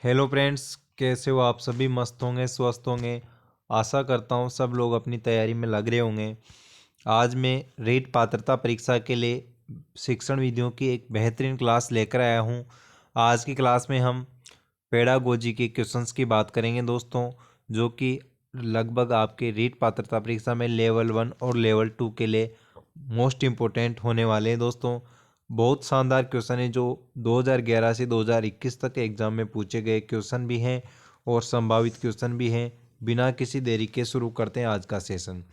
Hello friends, कैसे हो आप सभी? मस्त होंगे, स्वस्थ होंगे। आशा करता हूँ सब लोग अपनी तैयारी में लग रहे होंगे। आज मैं रीट पात्रता परीक्षा के लिए शिक्षण विधियों की एक बेहतरीन क्लास लेकर आया हूँ। आज की क्लास में हम पेडागोजी के क्वेश्चंस की बात करेंगे दोस्तों, जो कि लगभग आपके रीट पात्रता परीक्षा में लेवल 1 और लेवल 2 के लिए मोस्ट इम्पोर्टेंट होने वाले हैं दोस्तों। बहुत शानदार क्वेश्चन है जो 2011 से 2021 तक एग्जाम में पूछे गए क्वेश्चन भी हैं और संभावित क्वेश्चन भी हैं। बिना किसी देरी के शुरू करते हैं आज का सेशन।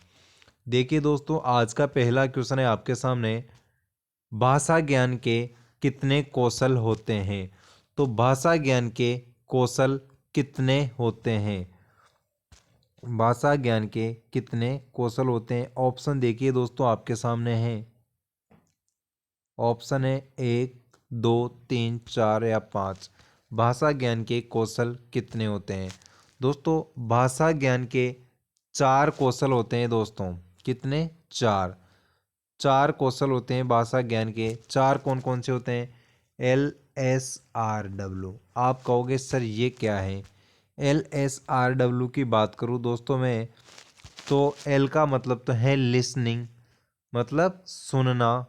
देखिए दोस्तों, आज का पहला क्वेश्चन है आपके सामने। भाषा ज्ञान के कितने कौशल होते हैं? तो भाषा ज्ञान के कौशल कितने होते हैं? भाषा ज्ञान के कितने कौशल होते हैं? ऑप्शन देखिए दोस्तों, आपके सामने हैं। ऑप्शन है 1, 2, 3, 4 या 5। भाषा ज्ञान के कौशल कितने होते हैं? दोस्तों, भाषा ज्ञान के 4 कौशल होते हैं दोस्तों। कितने? 4। 4 कौशल होते हैं भाषा ज्ञान के। 4 कौन कौन से होते हैं? LSRW। आप कहोगे सर ये क्या है? LSRW की बात करूँ दोस्तों मैं, तो L का मतलब तो है लिसनिंग, मतलब सुनना।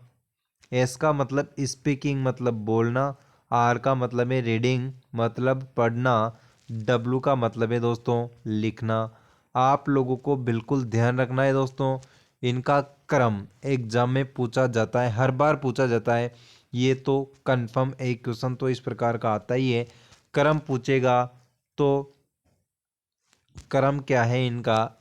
एस का मतलब स्पीकिंग, मतलब बोलना। आर का मतलब है रीडिंग, मतलब पढ़ना। डब्लू का मतलब है दोस्तों लिखना। आप लोगों को बिल्कुल ध्यान रखना है दोस्तों, इनका क्रम एग्जाम में पूछा जाता है, हर बार पूछा जाता है। ये तो कंफर्म एक क्वेश्चन तो इस प्रकार का आता ही है। क्रम पूछेगा तो क्रम क्या है इनका?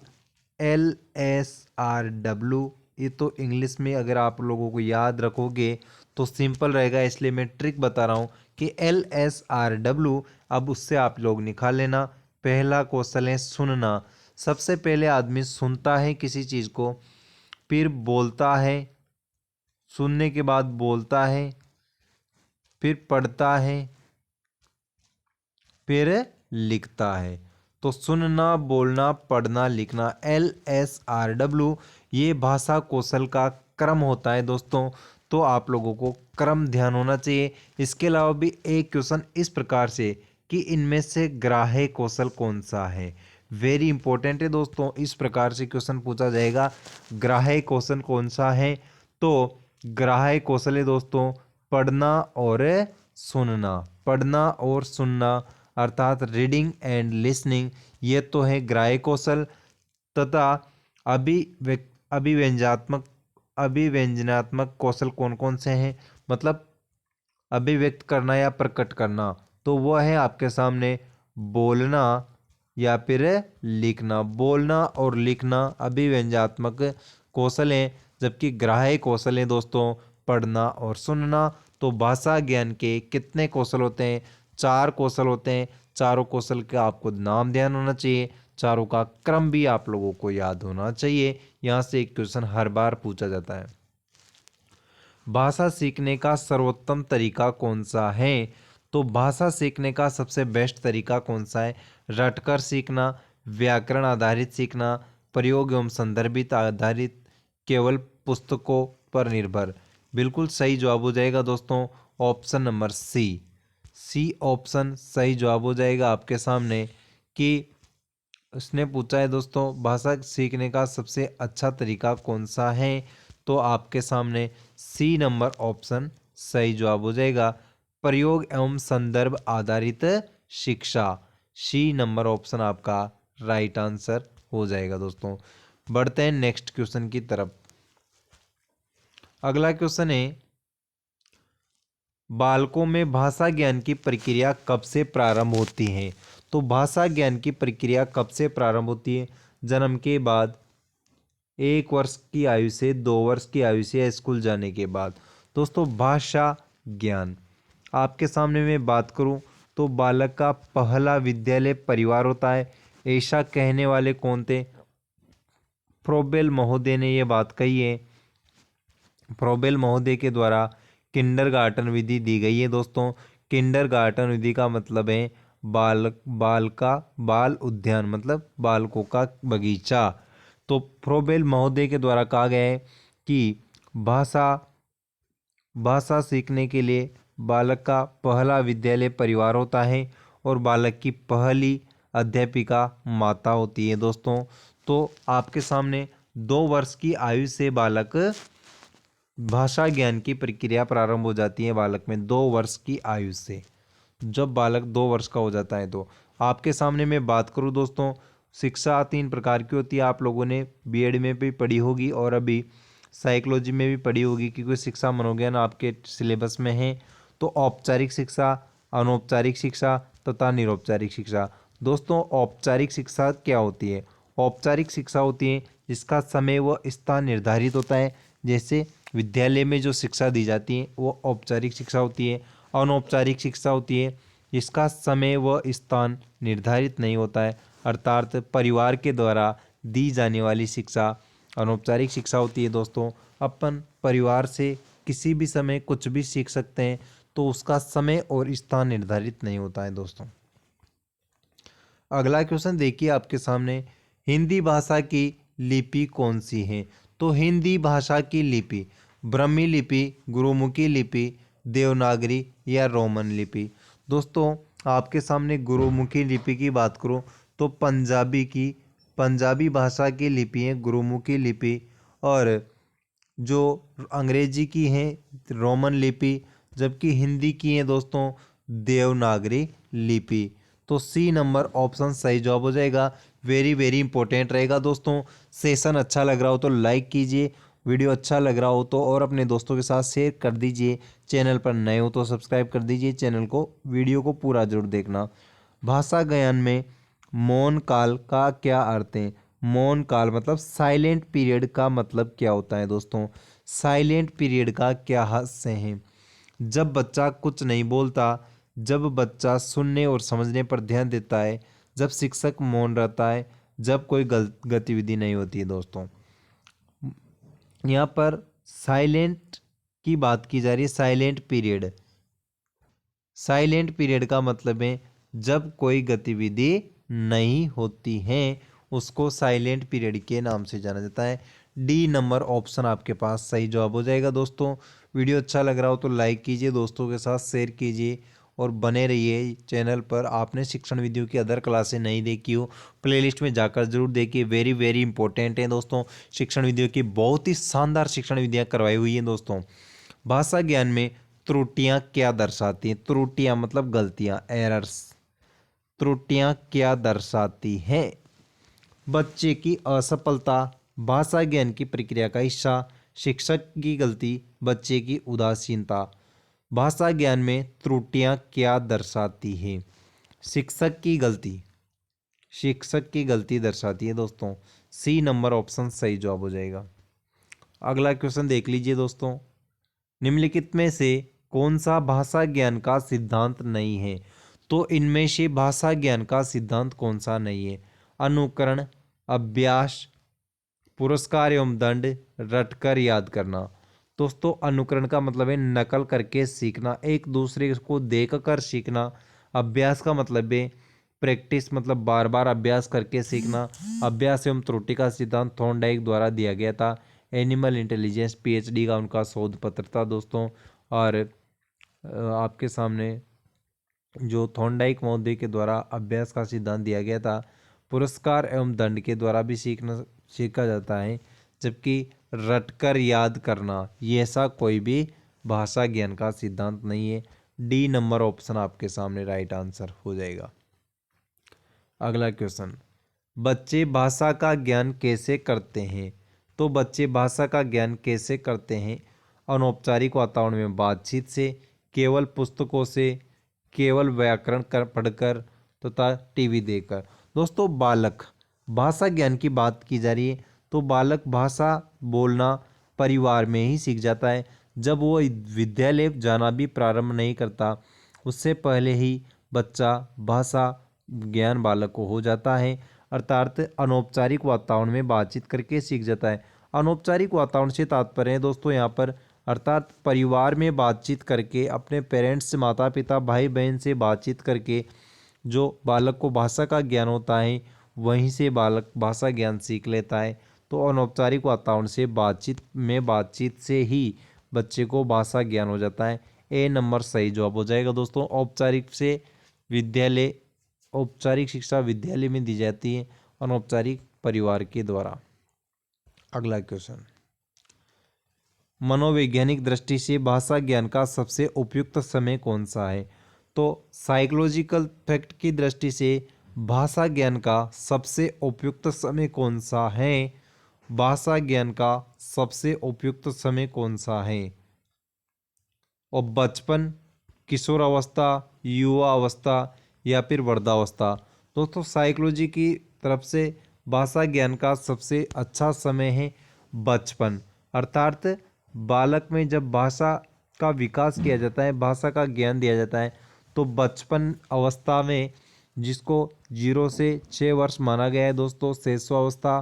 LSRW। ये तो इंग्लिश में अगर आप लोगों को याद रखोगे तो सिंपल रहेगा, इसलिए मैं ट्रिक बता रहा हूँ कि LSRW। अब उससे आप लोग निकाल लेना। पहला क्वेश्चन है सुनना। सबसे पहले आदमी सुनता है किसी चीज़ को, फिर बोलता है, सुनने के बाद बोलता है, फिर पढ़ता है, फिर लिखता है। तो सुनना, बोलना, पढ़ना, लिखना, LSRW ये भाषा कौशल का क्रम होता है दोस्तों। तो आप लोगों को क्रम ध्यान होना चाहिए। इसके अलावा भी एक क्वेश्चन इस प्रकार से कि इनमें से ग्राह्य कौशल कौन सा है? वेरी इंपॉर्टेंट है दोस्तों, इस प्रकार से क्वेश्चन पूछा जाएगा, ग्राह्य कौशल कौन सा है? तो ग्राह्य कौशल है दोस्तों पढ़ना और सुनना। पढ़ना और सुनना अर्थात रीडिंग एंड लिसनिंग, ये तो है ग्राह्य कौशल। तथा अभिव्यंजनात्मक अभिव्यंजनात्मक कौशल कौन कौन से हैं? मतलब अभिव्यक्त करना या प्रकट करना, तो वह है आपके सामने बोलना या फिर लिखना। बोलना और लिखना अभिव्यंजनात्मक कौशल हैं, जबकि ग्राह्य कौशल हैं दोस्तों पढ़ना और सुनना। तो भाषा ज्ञान के कितने कौशल होते हैं? 4 कौशल होते हैं। चारों कौशल का आपको नाम ध्यान होना चाहिए, चारों का क्रम भी आप लोगों को याद होना चाहिए। यहाँ से एक क्वेश्चन हर बार पूछा जाता है। भाषा सीखने का सर्वोत्तम तरीका कौन सा है? तो भाषा सीखने का सबसे बेस्ट तरीका कौन सा है? रटकर सीखना, व्याकरण आधारित सीखना, प्रयोग एवं संदर्भित आधारित, केवल पुस्तकों पर निर्भर। बिल्कुल सही जवाब हो जाएगा दोस्तों option number C. C option सही जवाब हो जाएगा आपके सामने कि उसने पूछा है दोस्तों भाषा सीखने का सबसे अच्छा तरीका कौन सा है। तो आपके सामने सी नंबर ऑप्शन सही जवाब हो जाएगा, प्रयोग एवं संदर्भ आधारित शिक्षा। सी नंबर ऑप्शन आपका राइट आंसर हो जाएगा दोस्तों। बढ़ते हैं नेक्स्ट क्वेश्चन की तरफ। अगला क्वेश्चन है, बालकों में भाषा ज्ञान की प्रक्रिया कब से प्रारंभ होती है? तो भाषा ज्ञान की प्रक्रिया कब से प्रारंभ होती है? जन्म के बाद, 1 वर्ष की आयु से, 2 वर्ष की आयु से, या स्कूल जाने के बाद? दोस्तों भाषा ज्ञान आपके सामने मैं बात करूं तो बालक का पहला विद्यालय परिवार होता है। ऐसा कहने वाले कौन थे? फ्रोबेल महोदय ने यह बात कही है। फ्रोबेल महोदय के द्वारा किंडरगार्टन विधि दी गई है दोस्तों। किंडरगार्टन विधि का मतलब है बाल उद्यान, मतलब बालकों का बगीचा। तो फ्रोबेल महोदय के द्वारा कहा गया है कि भाषा भाषा सीखने के लिए बालक का पहला विद्यालय परिवार होता है। और बालक की पहली अध्यापिका माता होती है दोस्तों। तो आपके सामने 2 वर्ष की आयु से बालक भाषा ज्ञान की प्रक्रिया प्रारंभ हो जाती है बालक में 2 वर्ष की आयु से। जब बालक 2 वर्ष का हो जाता है तो आपके सामने मैं बात करूं दोस्तों, शिक्षा 3 प्रकार की होती है। आप लोगों ने बीएड में भी पढ़ी होगी और अभी साइकोलॉजी में भी पढ़ी होगी, क्योंकि शिक्षा मनोविज्ञान आपके सिलेबस में है। तो औपचारिक शिक्षा, अनौपचारिक शिक्षा तथा निरौपचारिक शिक्षा। दोस्तों औपचारिक शिक्षा क्या होती है? औपचारिक शिक्षा होती है जिसका समय व स्थान निर्धारित होता है। जैसे विद्यालय में जो शिक्षा दी जाती है वो औपचारिक शिक्षा होती है। अनौपचारिक शिक्षा होती है जिसका समय व स्थान निर्धारित नहीं होता है, अर्थात परिवार के द्वारा दी जाने वाली शिक्षा अनौपचारिक शिक्षा होती है। दोस्तों अपन परिवार से किसी भी समय कुछ भी सीख सकते हैं, तो उसका समय और स्थान निर्धारित नहीं होता है दोस्तों। अगला क्वेश्चन देखिए आपके सामने, हिंदी भाषा की लिपि कौन सी है? तो हिंदी भाषा की लिपि ब्राह्मी लिपि, गुरुमुखी लिपि, देवनागरी या रोमन लिपि। दोस्तों आपके सामने गुरुमुखी लिपि की बात करूं तो पंजाबी भाषा की लिपि है गुरुमुखी लिपि, और जो अंग्रेजी की है रोमन लिपि, जबकि हिंदी की है दोस्तों देवनागरी लिपि। तो सी नंबर ऑप्शन सही जवाब हो जाएगा। वेरी वेरी इंपॉर्टेंट रहेगा दोस्तों। सेशन अच्छा लग रहा हो तो लाइक कीजिए, वीडियो अच्छा लग रहा हो तो और अपने दोस्तों के साथ शेयर कर दीजिए। चैनल पर नए हो तो सब्सक्राइब कर दीजिए चैनल को, वीडियो को पूरा जरूर देखना। भाषा ज्ञान में मौन काल का क्या अर्थ है? मौन काल मतलब साइलेंट पीरियड का मतलब क्या होता है दोस्तों? साइलेंट पीरियड का क्या हस्य है? जब बच्चा कुछ नहीं बोलता, जब बच्चा सुनने और समझने पर ध्यान देता है, जब शिक्षक मौन रहता है, जब कोई गतिविधि नहीं होती है दोस्तों। यहाँ पर साइलेंट की बात की जा रही है। साइलेंट पीरियड, साइलेंट पीरियड का मतलब है जब कोई गतिविधि नहीं होती है, उसको साइलेंट पीरियड के नाम से जाना जाता है। डी नंबर ऑप्शन आपके पास सही जवाब हो जाएगा दोस्तों। वीडियो अच्छा लग रहा हो तो लाइक कीजिए, दोस्तों के साथ शेयर कीजिए और बने रहिए चैनल पर। आपने शिक्षण विधियों की अदर क्लासें नहीं देखी हो, प्लेलिस्ट में जाकर जरूर देखिए। वेरी वेरी इंपॉर्टेंट है दोस्तों। शिक्षण विधियों की बहुत ही शानदार शिक्षण विधियाँ करवाई हुई हैं दोस्तों। भाषा ज्ञान में त्रुटियां क्या दर्शाती हैं? त्रुटियां मतलब गलतियां, एरर्स। त्रुटियां क्या दर्शाती हैं? बच्चे की असफलता भाषा ज्ञान की प्रक्रिया का हिस्सा, शिक्षक की गलती, बच्चे की उदासीनता। भाषा ज्ञान में त्रुटियां क्या दर्शाती हैं? शिक्षक की गलती, शिक्षक की गलती दर्शाती है दोस्तों। सी नंबर ऑप्शन सही जवाब हो जाएगा। अगला क्वेश्चन देख लीजिए दोस्तों, निम्नलिखित में से कौन सा भाषा ज्ञान का सिद्धांत नहीं है? तो इनमें से भाषा ज्ञान का सिद्धांत कौन सा नहीं है? अनुकरण, अभ्यास, पुरस्कार एवं दंड, रटकर याद करना। दोस्तों अनुकरण का मतलब है नकल करके सीखना, एक दूसरे को देखकर सीखना। अभ्यास का मतलब है प्रैक्टिस, मतलब बार बार अभ्यास करके सीखना। अभ्यास एवं त्रुटि का सिद्धांत थॉर्नडाइक द्वारा दिया गया था। एनिमल इंटेलिजेंस पीएचडी का उनका शोध पत्र था दोस्तों। और आपके सामने जो थॉर्नडाइक महोदय के द्वारा अभ्यास का सिद्धांत दिया गया था। पुरस्कार एवं दंड के द्वारा भी सीखा जाता है, जबकि रटकर याद करना ये ऐसा कोई भी भाषा ज्ञान का सिद्धांत नहीं है। डी नंबर ऑप्शन आपके सामने राइट आंसर हो जाएगा। अगला क्वेश्चन, बच्चे भाषा का ज्ञान कैसे करते हैं? तो बच्चे भाषा का ज्ञान कैसे करते हैं? अनौपचारिक वातावरण में बातचीत से, केवल पुस्तकों से, केवल व्याकरण पढ़कर तथा टीवी देखकर। दोस्तों बालक भाषा ज्ञान की बात की जा रही है, तो बालक भाषा बोलना परिवार में ही सीख जाता है। जब वो विद्यालय जाना भी प्रारंभ नहीं करता, उससे पहले ही बच्चा भाषा ज्ञान बालक को हो जाता है, अर्थात अनौपचारिक वातावरण में बातचीत करके सीख जाता है। अनौपचारिक वातावरण से तात्पर्य है दोस्तों यहाँ पर, अर्थात परिवार में बातचीत करके, अपने पेरेंट्स से, माता पिता भाई बहन से बातचीत करके जो बालक को भाषा का ज्ञान होता है, वहीं से बालक भाषा ज्ञान सीख लेता है। तो अनौपचारिक वातावरण से बातचीत से ही बच्चे को भाषा ज्ञान हो जाता है। ए नंबर सही जवाब हो जाएगा दोस्तों। औपचारिक से विद्यालय, औपचारिक शिक्षा विद्यालय में दी जाती है, अनौपचारिक परिवार के द्वारा। अगला क्वेश्चन, मनोवैज्ञानिक दृष्टि से भाषा ज्ञान का सबसे उपयुक्त समय कौन सा है? तो साइकोलॉजिकल फैक्ट की दृष्टि से भाषा ज्ञान का सबसे उपयुक्त समय कौन सा है? भाषा ज्ञान का सबसे उपयुक्त समय कौन सा है? और बचपन, किशोर अवस्था, युवा अवस्था या फिर वृद्धावस्था। दोस्तों साइकोलॉजी की तरफ से भाषा ज्ञान का सबसे अच्छा समय है बचपन, अर्थात बालक में जब भाषा का विकास किया जाता है, भाषा का ज्ञान दिया जाता है, तो बचपन अवस्था में, जिसको 0 से 6 वर्ष माना गया है दोस्तों, शैशवावस्था,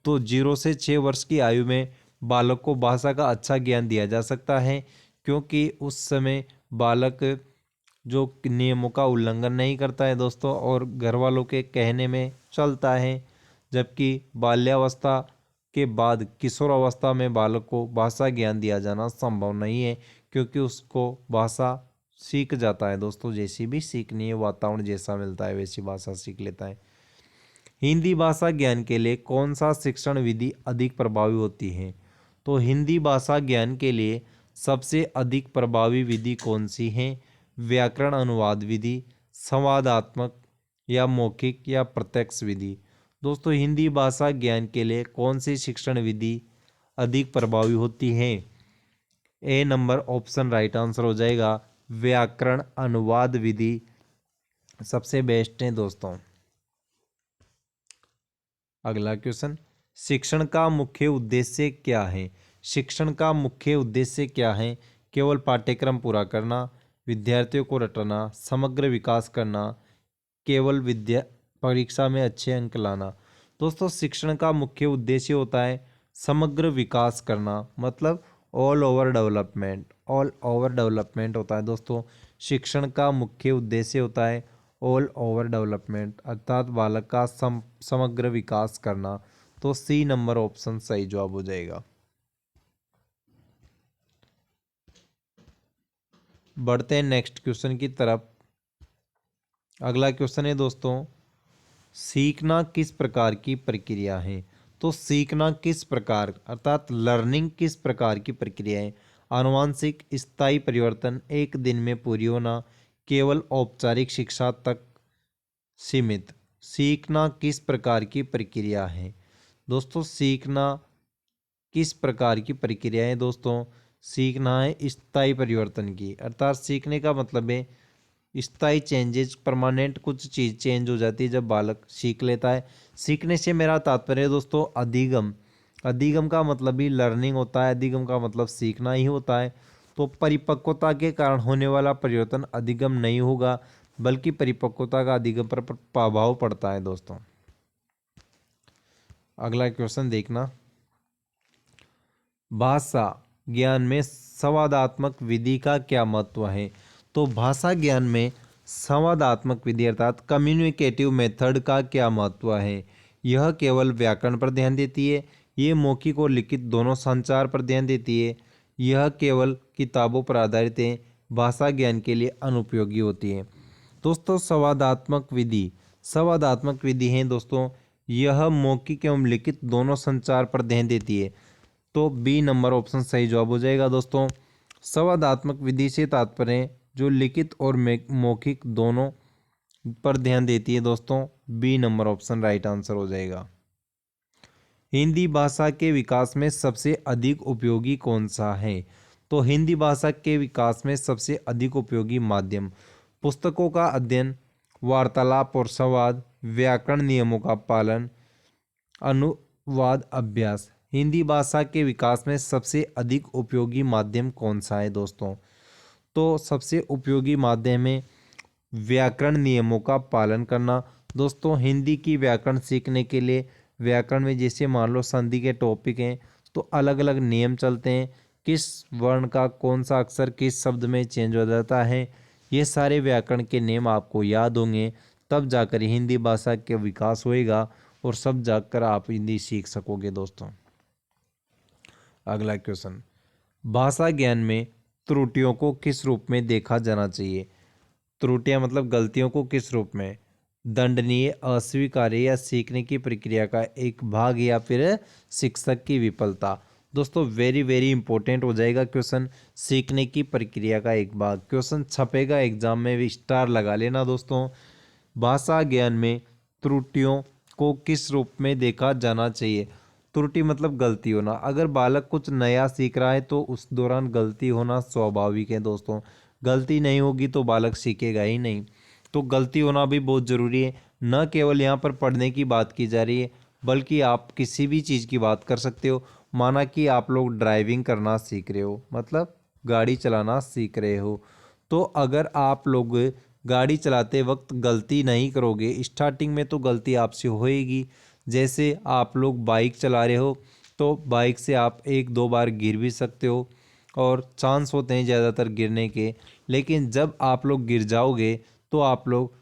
तो 0 से 6 वर्ष की आयु में बालक को भाषा का अच्छा ज्ञान दिया जा सकता है, क्योंकि उस समय बालक जो नियमों का उल्लंघन नहीं करता है दोस्तों, और घर वालों के कहने में चलता है। जबकि बाल्यावस्था के बाद किशोर अवस्था में बालक को भाषा ज्ञान दिया जाना संभव नहीं है, क्योंकि उसको भाषा सीख जाता है दोस्तों, जैसी भी सीखनी है, वातावरण जैसा मिलता है वैसी भाषा सीख लेता है। हिंदी भाषा ज्ञान के लिए कौन सा शिक्षण विधि अधिक प्रभावी होती है? तो हिंदी भाषा ज्ञान के लिए सबसे अधिक प्रभावी विधि कौन सी है? व्याकरण अनुवाद विधि, संवादात्मक या मौखिक या प्रत्यक्ष विधि। दोस्तों हिंदी भाषा ज्ञान के लिए कौन सी शिक्षण विधि अधिक प्रभावी होती है? ए नंबर ऑप्शन राइट आंसर हो जाएगा, व्याकरण अनुवाद विधि सबसे बेस्ट है दोस्तों। अगला क्वेश्चन, शिक्षण का मुख्य उद्देश्य क्या है? शिक्षण का मुख्य उद्देश्य क्या है? केवल पाठ्यक्रम पूरा करना, विद्यार्थियों को रटना, समग्र विकास करना, केवल विद्या परीक्षा में अच्छे अंक लाना। दोस्तों शिक्षण का मुख्य उद्देश्य होता है समग्र विकास करना, मतलब all over development, all over development होता है दोस्तों। शिक्षण का मुख्य उद्देश्य होता है ऑल ओवर डेवलपमेंट, अर्थात बालक का समग्र विकास करना। तो सी नंबर ऑप्शन सही जवाब हो जाएगा। बढ़ते हैं नेक्स्ट क्वेश्चन की तरफ। अगला क्वेश्चन है दोस्तों, सीखना किस प्रकार की प्रक्रिया है? तो सीखना किस प्रकार, अर्थात लर्निंग किस प्रकार की प्रक्रिया है? आनुवांशिक, स्थायी परिवर्तन, एक दिन में पूरी होना, केवल औपचारिक शिक्षा तक सीमित। सीखना किस प्रकार की प्रक्रिया है? दोस्तों सीखना किस प्रकार की प्रक्रिया है दोस्तों? सीखना है स्थायी परिवर्तन की, अर्थात सीखने का मतलब है स्थायी चेंजेस, परमानेंट कुछ चीज़ चेंज हो जाती है जब बालक सीख लेता है। सीखने से मेरा तात्पर्य है दोस्तों अधिगम। अधिगम का मतलब ही लर्निंग होता है, अधिगम का मतलब सीखना ही होता है। तो परिपक्वता के कारण होने वाला परिवर्तन अधिगम नहीं होगा, बल्कि परिपक्वता का अधिगम पर प्रभाव पड़ता है दोस्तों। अगला क्वेश्चन देखना, भाषा ज्ञान में संवादात्मक विधि का क्या महत्व है? तो भाषा ज्ञान में संवादात्मक विधि अर्थात कम्युनिकेटिव मेथड का क्या महत्व है? यह केवल व्याकरण पर ध्यान देती है, ये मौखिक और लिखित दोनों संचार पर ध्यान देती है, यह केवल किताबों पर आधारित है, भाषा ज्ञान के लिए अनुपयोगी होती है। दोस्तों संवादात्मक विधि है दोस्तों, यह मौखिक एवं लिखित दोनों संचार पर ध्यान देती है। तो बी नंबर ऑप्शन सही जवाब हो जाएगा दोस्तों। संवादात्मक विधि से तात्पर्य जो लिखित और मौखिक दोनों पर ध्यान देती है दोस्तों, B number option right answer हो जाएगा। हिंदी भाषा के विकास में सबसे अधिक उपयोगी कौन सा है? तो हिंदी भाषा के विकास में सबसे अधिक उपयोगी माध्यम पुस्तकों का अध्ययन, वार्तालाप और संवाद, व्याकरण नियमों का पालन, अनुवाद अभ्यास। हिंदी भाषा के विकास में सबसे अधिक उपयोगी माध्यम कौन सा है दोस्तों? तो सबसे उपयोगी माध्यम है व्याकरण नियमों का पालन करना। दोस्तों हिंदी की व्याकरण सीखने के लिए व्याकरण में जैसे मान लो संधि के टॉपिक हैं, तो अलग अलग नियम चलते हैं, किस वर्ण का कौन सा अक्षर किस शब्द में चेंज हो जाता है, ये सारे व्याकरण के नियम आपको याद होंगे, तब जाकर हिंदी भाषा के विकास होएगा और सब जाकर आप हिंदी सीख सकोगे दोस्तों। अगला क्वेश्चन, भाषा ज्ञान में त्रुटियों को किस रूप में देखा जाना चाहिए? त्रुटियां मतलब गलतियों को किस रूप में? दंडनीय, अस्वीकार्य या सीखने की प्रक्रिया का एक भाग या फिर शिक्षक की विफलता। दोस्तों वेरी वेरी इंपॉर्टेंट हो जाएगा क्वेश्चन, सीखने की प्रक्रिया का एक भाग। क्वेश्चन छपेगा एग्जाम में भी, स्टार लगा लेना दोस्तों। भाषा ज्ञान में त्रुटियों को किस रूप में देखा जाना चाहिए? त्रुटि मतलब गलती होना। अगर बालक कुछ नया सीख रहा है तो उस दौरान गलती होना स्वाभाविक है दोस्तों। गलती नहीं होगी तो बालक सीखेगा ही नहीं। तो गलती होना भी बहुत ज़रूरी है। न केवल यहाँ पर पढ़ने की बात की जा रही है, बल्कि आप किसी भी चीज़ की बात कर सकते हो। माना कि आप लोग ड्राइविंग करना सीख रहे हो, मतलब गाड़ी चलाना सीख रहे हो, तो अगर आप लोग गाड़ी चलाते वक्त गलती नहीं करोगे, स्टार्टिंग में तो गलती आपसे होएगी। जैसे आप लोग बाइक चला रहे हो तो बाइक से आप एक दो बार गिर भी सकते हो और चांस होते हैं ज़्यादातर गिरने के। लेकिन जब आप लोग गिर जाओगे तो आप लोग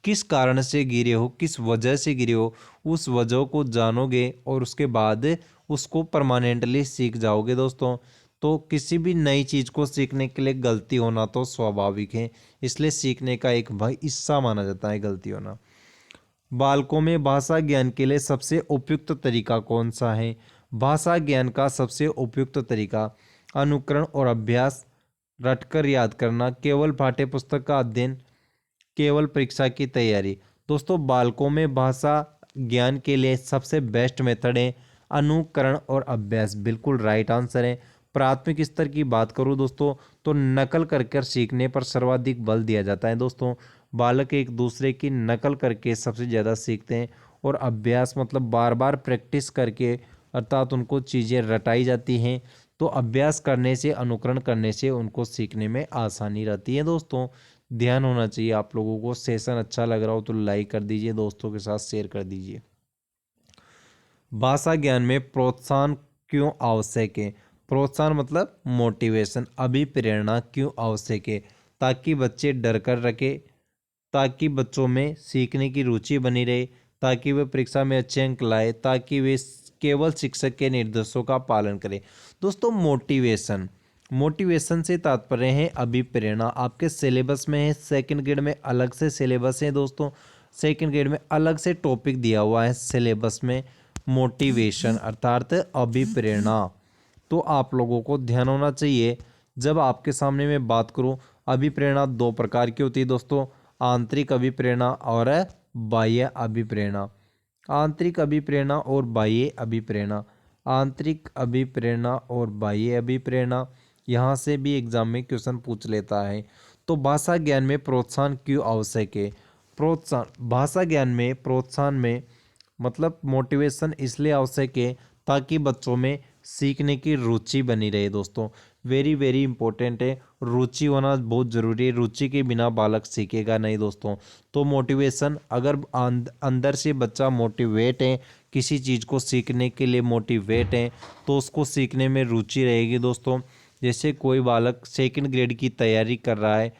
किस कारण से गिरे हो, किस वजह से गिरे हो, उस वजह को जानोगे और उसके बाद उसको परमानेंटली सीख जाओगे दोस्तों। तो किसी भी नई चीज़ को सीखने के लिए गलती होना तो स्वाभाविक है, इसलिए सीखने का एक भाई हिस्सा माना जाता है गलती होना। बालकों में भाषा ज्ञान के लिए सबसे उपयुक्त तरीका कौन सा है? भाषा ज्ञान का सबसे उपयुक्त तरीका अनुकरण और अभ्यास, रटकर याद करना, केवल पाठ्य पुस्तक का अध्ययन, केवल परीक्षा की तैयारी। दोस्तों बालकों में भाषा ज्ञान के लिए सबसे बेस्ट मेथड है अनुकरण और अभ्यास, बिल्कुल राइट आंसर है। प्राथमिक स्तर की बात करूं दोस्तों तो नकल कर सीखने पर सर्वाधिक बल दिया जाता है दोस्तों। बालक एक दूसरे की नकल करके सबसे ज़्यादा सीखते हैं। और अभ्यास मतलब बार बार प्रैक्टिस करके, अर्थात उनको चीज़ें रटाई जाती हैं। तो अभ्यास करने से, अनुकरण करने से उनको सीखने में आसानी रहती है दोस्तों। ध्यान होना चाहिए आप लोगों को। सेशन अच्छा लग रहा हो तो लाइक कर दीजिए, दोस्तों के साथ शेयर कर दीजिए। भाषा ज्ञान में प्रोत्साहन क्यों आवश्यक है? प्रोत्साहन मतलब मोटिवेशन, अभिप्रेरणा क्यों आवश्यक है? ताकि बच्चे डर कर रखे, ताकि बच्चों में सीखने की रुचि बनी रहे, ताकि वे परीक्षा में अच्छे अंक लाए, ताकि वे केवल शिक्षक के निर्देशों का पालन करें। दोस्तों मोटिवेशन, मोटिवेशन से तात्पर्य है अभिप्रेरणा। आपके सिलेबस में है, सेकंड ग्रेड में अलग से सिलेबस है दोस्तों। सेकंड ग्रेड में अलग से टॉपिक दिया हुआ है सिलेबस में, मोटिवेशन अर्थात अभिप्रेरणा। तो आप लोगों को ध्यान होना चाहिए। जब आपके सामने मैं बात करूं, अभिप्रेरणा दो प्रकार की होती है दोस्तों, आंतरिक अभिप्रेरणा और बाह्य अभिप्रेरणा। आंतरिक अभिप्रेरणा और बाह्य अभिप्रेरणा, आंतरिक अभिप्रेरणा और बाह्य अभिप्रेरणा, यहाँ से भी एग्जाम में क्वेश्चन पूछ लेता है। तो भाषा ज्ञान में प्रोत्साहन क्यों आवश्यक है? प्रोत्साहन, भाषा ज्ञान में प्रोत्साहन में मतलब मोटिवेशन इसलिए आवश्यक है ताकि बच्चों में सीखने की रुचि बनी रहे दोस्तों। वेरी वेरी इंपॉर्टेंट है, रुचि होना बहुत ज़रूरी है। रुचि के बिना बालक सीखेगा नहीं दोस्तों। तो मोटिवेशन, अगर अंदर से बच्चा मोटिवेट है, किसी चीज़ को सीखने के लिए मोटिवेट है, तो उसको सीखने में रुचि रहेगी दोस्तों। जैसे कोई बालक सेकंड ग्रेड की तैयारी कर रहा है,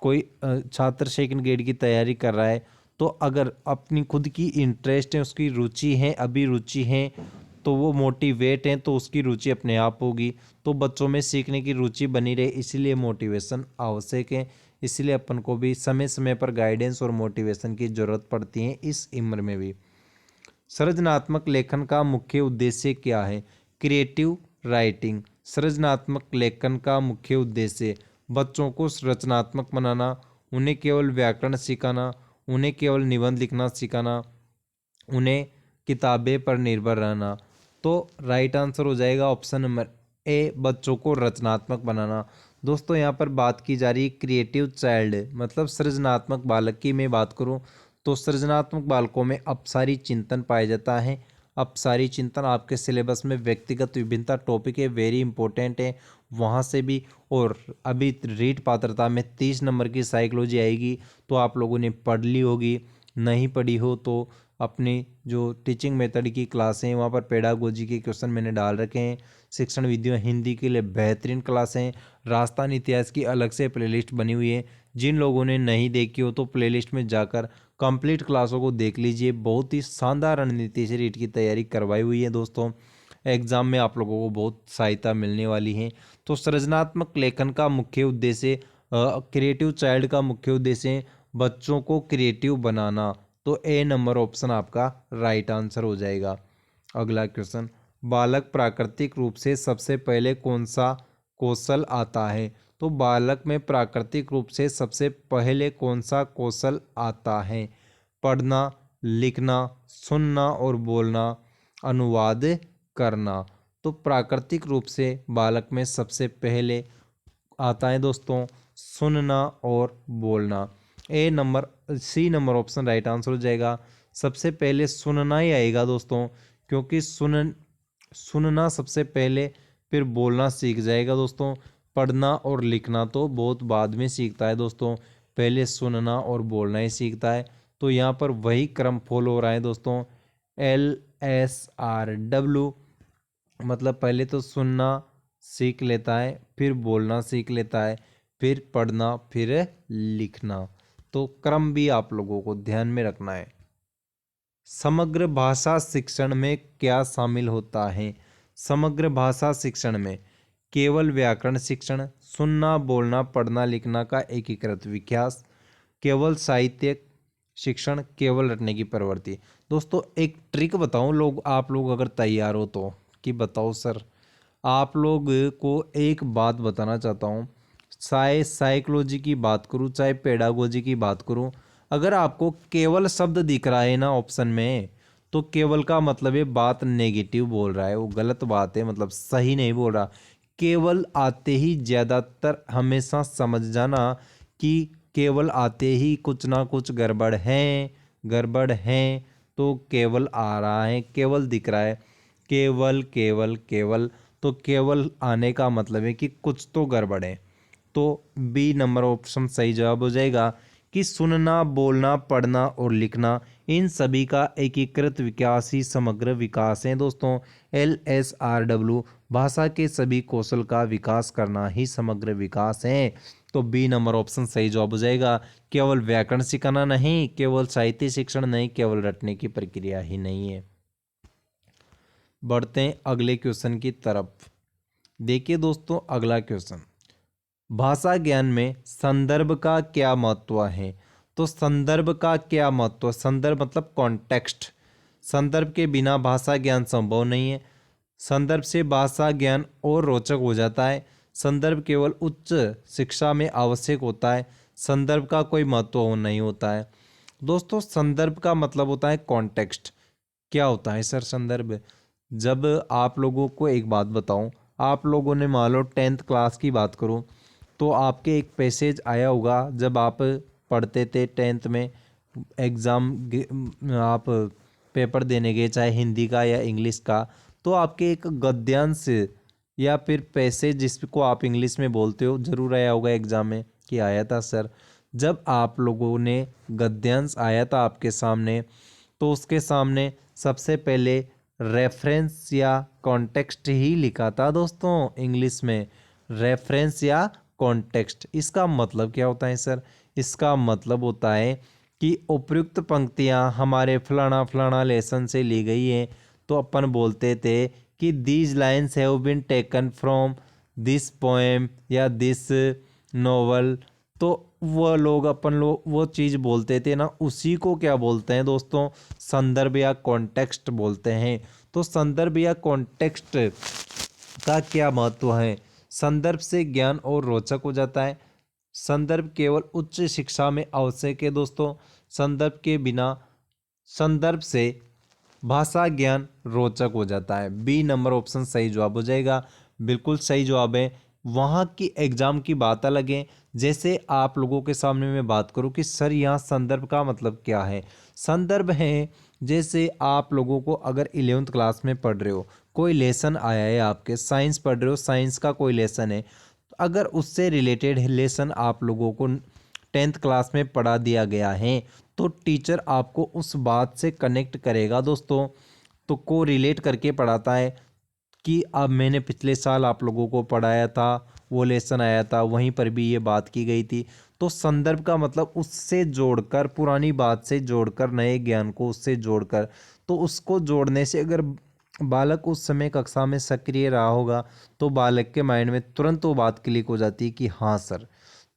कोई छात्र सेकंड ग्रेड की तैयारी कर रहा है, तो अगर अपनी खुद की इंटरेस्ट है, उसकी रुचि है, अभिरुचि है, तो वो मोटिवेट हैं, तो उसकी रुचि अपने आप होगी। तो बच्चों में सीखने की रुचि बनी रहे, इसीलिए मोटिवेशन आवश्यक है। इसलिए अपन को भी समय समय पर गाइडेंस और मोटिवेशन की ज़रूरत पड़ती है इस उम्र में भी। सृजनात्मक लेखन का मुख्य उद्देश्य क्या है? Creative writing. सृजनात्मक लेखन का मुख्य उद्देश्य बच्चों को रचनात्मक बनाना, उन्हें केवल व्याकरण सिखाना, उन्हें केवल निबंध लिखना सिखाना, उन्हें किताबें पर निर्भर रहना। तो राइट आंसर हो जाएगा ऑप्शन नंबर ए, बच्चों को रचनात्मक बनाना। दोस्तों यहाँ पर बात की जा रही है क्रिएटिव चाइल्ड मतलब सृजनात्मक बालक की मैं बात करूँ तो सृजनात्मक बालकों में अपसारी चिंतन पाया जाता है। अपसारी चिंतन आपके सिलेबस में व्यक्तिगत विभिन्नता टॉपिक है, वेरी इंपॉर्टेंट है, वहाँ से भी। और अभी रीट पात्रता में 30 नंबर की साइकोलॉजी आएगी, तो आप लोगों ने पढ़ ली होगी। नहीं पढ़ी हो तो अपनी जो टीचिंग मेथड की क्लासें हैं वहाँ पर पेडागोजी के क्वेश्चन मैंने डाल रखे हैं। शिक्षण विधियों हिंदी के लिए बेहतरीन क्लासें, राजस्थान इतिहास की अलग से प्लेलिस्ट बनी हुई है। जिन लोगों ने नहीं देखी हो तो प्लेलिस्ट में जाकर कंप्लीट क्लासों को देख लीजिए। बहुत ही शानदार रणनीति से रीट की तैयारी करवाई हुई है दोस्तों। एग्जाम में आप लोगों को बहुत सहायता मिलने वाली है। तो सृजनात्मक लेखन का मुख्य उद्देश्य क्रिएटिव चाइल्ड का मुख्य उद्देश्य है बच्चों को क्रिएटिव बनाना। तो ए नंबर ऑप्शन आपका राइट आंसर हो जाएगा। अगला क्वेश्चन, बालक प्राकृतिक रूप से सबसे पहले कौन सा कौशल आता है? तो बालक में प्राकृतिक रूप से सबसे पहले कौन सा कौशल आता है? पढ़ना, लिखना, सुनना और बोलना, अनुवाद करना। तो प्राकृतिक रूप से बालक में सबसे पहले आता है दोस्तों सुनना और बोलना। C number option right answer हो जाएगा। सबसे पहले सुनना ही आएगा दोस्तों, क्योंकि सुनना सबसे पहले, फिर बोलना सीख जाएगा दोस्तों। पढ़ना और लिखना तो बहुत बाद में सीखता है दोस्तों, पहले सुनना और बोलना ही सीखता है। तो यहाँ पर वही क्रम फॉलो हो रहा है दोस्तों, LSRW, मतलब पहले तो सुनना सीख लेता है, फिर बोलना सीख लेता है, फिर पढ़ना, फिर लिखना। तो क्रम भी आप लोगों को ध्यान में रखना है। समग्र भाषा शिक्षण में क्या शामिल होता है? समग्र भाषा शिक्षण में केवल व्याकरण शिक्षण, सुनना, बोलना, पढ़ना, लिखना का एकीकृत विकास, केवल साहित्य शिक्षण, केवल रटने की प्रवृत्ति। दोस्तों एक ट्रिक बताऊं, आप लोग अगर तैयार हो तो, कि बताओ सर, आप लोग को एक बात बताना चाहता हूँ, चाहे साइकोलॉजी की बात करूँ चाहे पेडागोजी की बात करूँ, अगर आपको केवल शब्द दिख रहा है ना ऑप्शन में, तो केवल का मतलब है बात नेगेटिव बोल रहा है, वो गलत बात है, मतलब सही नहीं बोल रहा। केवल आते ही ज़्यादातर हमेशा समझ जाना कि केवल आते ही कुछ ना कुछ गड़बड़ है। तो केवल आ रहा है, केवल दिख रहा है, केवल केवल केवल, तो केवल आने का मतलब है कि कुछ तो गड़बड़ है। तो बी नंबर ऑप्शन सही जवाब हो जाएगा कि सुनना, बोलना, पढ़ना और लिखना, इन सभी का एकीकृत विकास ही समग्र विकास है दोस्तों। LSRW, भाषा के सभी कौशल का विकास करना ही समग्र विकास है। तो बी नंबर ऑप्शन सही जवाब हो जाएगा। केवल व्याकरण सिखाना नहीं, केवल साहित्य शिक्षण नहीं, केवल रटने की प्रक्रिया ही नहीं है। बढ़ते हैं अगले क्वेश्चन की तरफ। देखिए दोस्तों अगला क्वेश्चन, भाषा ज्ञान में संदर्भ का क्या महत्व है? तो संदर्भ का क्या महत्व? संदर्भ मतलब कॉन्टेक्स्ट। संदर्भ के बिना भाषा ज्ञान संभव नहीं है। संदर्भ से भाषा ज्ञान और रोचक हो जाता है। संदर्भ केवल उच्च शिक्षा में आवश्यक होता है। संदर्भ का कोई महत्व नहीं होता है। दोस्तों संदर्भ का मतलब होता है कॉन्टेक्स्ट। क्या होता है सर संदर्भ? जब आप लोगों को एक बात बताऊं, आप लोगों ने मान लो 10th क्लास की बात करूं, तो आपके एक पैसेज आया होगा जब आप पढ़ते थे 10th में, एग्ज़ाम आप पेपर देने गए, चाहे हिंदी का या इंग्लिश का, तो आपके एक गद्यांश या फिर पैसेज जिसको आप इंग्लिश में बोलते हो जरूर आया होगा एग्ज़ाम में, कि आया था सर। जब आप लोगों ने गद्यांश आया था आपके सामने, तो उसके सामने सबसे पहले रेफरेंस या कॉन्टेक्स्ट ही लिखा था दोस्तों इंग्लिश में, रेफरेंस या कॉन्टेक्स्ट। इसका मतलब क्या होता है सर? इसका मतलब होता है कि उपयुक्त पंक्तियां हमारे फलाना फलाना लेसन से ली गई हैं, तो अपन बोलते थे कि these lines have been taken from this poem या दिस नोवेल। तो वो लोग अपन लोग वो चीज़ बोलते थे ना, उसी को क्या बोलते हैं दोस्तों? संदर्भ या कॉन्टेक्स्ट बोलते हैं। तो संदर्भ या कॉन्टेक्स्ट का क्या महत्व है? संदर्भ से ज्ञान और रोचक हो जाता है। संदर्भ केवल उच्च शिक्षा में आवश्यक है दोस्तों। संदर्भ के बिना, संदर्भ से भाषा ज्ञान रोचक हो जाता है। बी नंबर ऑप्शन सही जवाब हो जाएगा, बिल्कुल सही जवाब है। वहाँ की एग्जाम की बात अलग है। जैसे आप लोगों के सामने मैं बात करूँ कि सर यहाँ संदर्भ का मतलब क्या है? संदर्भ है, जैसे आप लोगों को अगर 11th क्लास में पढ़ रहे हो, कोई लेसन आया है, आपके साइंस पढ़ रहे हो, साइंस का कोई लेसन है, तो अगर उससे रिलेटेड लेसन आप लोगों को 10th क्लास में पढ़ा दिया गया है, तो टीचर आपको उस बात से कनेक्ट करेगा दोस्तों, तो को रिलेट करके पढ़ाता है कि अब मैंने पिछले साल आप लोगों को पढ़ाया था, वो लेसन आया था, वहीं पर भी ये बात की गई थी। तो संदर्भ का मतलब उससे जोड़कर, पुरानी बात से जोड़कर, नए ज्ञान को उससे जोड़कर, तो उसको जोड़ने से अगर बालक उस समय कक्षा में सक्रिय रहा होगा, तो बालक के माइंड में तुरंत वो बात क्लिक हो जाती है कि हाँ सर।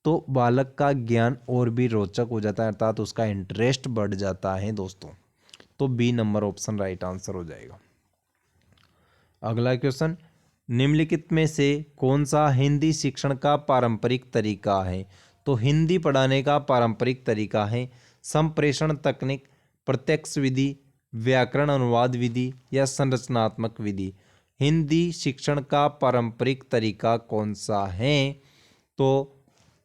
तो बालक का ज्ञान और भी रोचक हो जाता है, अर्थात उसका इंटरेस्ट बढ़ जाता है दोस्तों। तो B number option right answer हो जाएगा। अगला क्वेश्चन, निम्नलिखित में से कौन सा हिंदी शिक्षण का पारंपरिक तरीका है? तो हिंदी पढ़ाने का पारंपरिक तरीका है संप्रेषण तकनीक, प्रत्यक्ष विधि, व्याकरण अनुवाद विधि या संरचनात्मक विधि। हिंदी शिक्षण का पारंपरिक तरीका कौन सा है? तो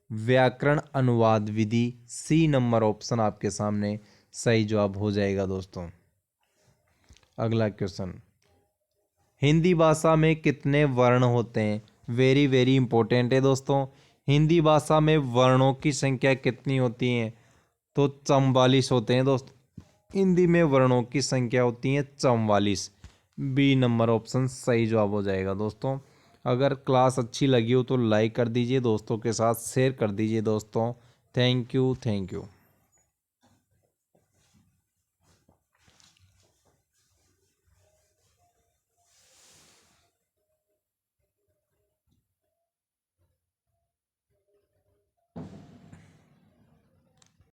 व्याकरण अनुवाद विधि, सी नंबर ऑप्शन आपके सामने सही जवाब हो जाएगा दोस्तों। अगला क्वेश्चन, हिंदी भाषा में कितने वर्ण होते हैं? वेरी वेरी इंपॉर्टेंट है दोस्तों। हिंदी भाषा में वर्णों की संख्या कितनी होती है? तो 44 होते हैं दोस्तों। हिंदी में वर्णों की संख्या होती है 44। बी नंबर ऑप्शन सही जवाब हो जाएगा दोस्तों। अगर क्लास अच्छी लगी हो तो लाइक कर दीजिए, दोस्तों के साथ शेयर कर दीजिए दोस्तों। Thank you.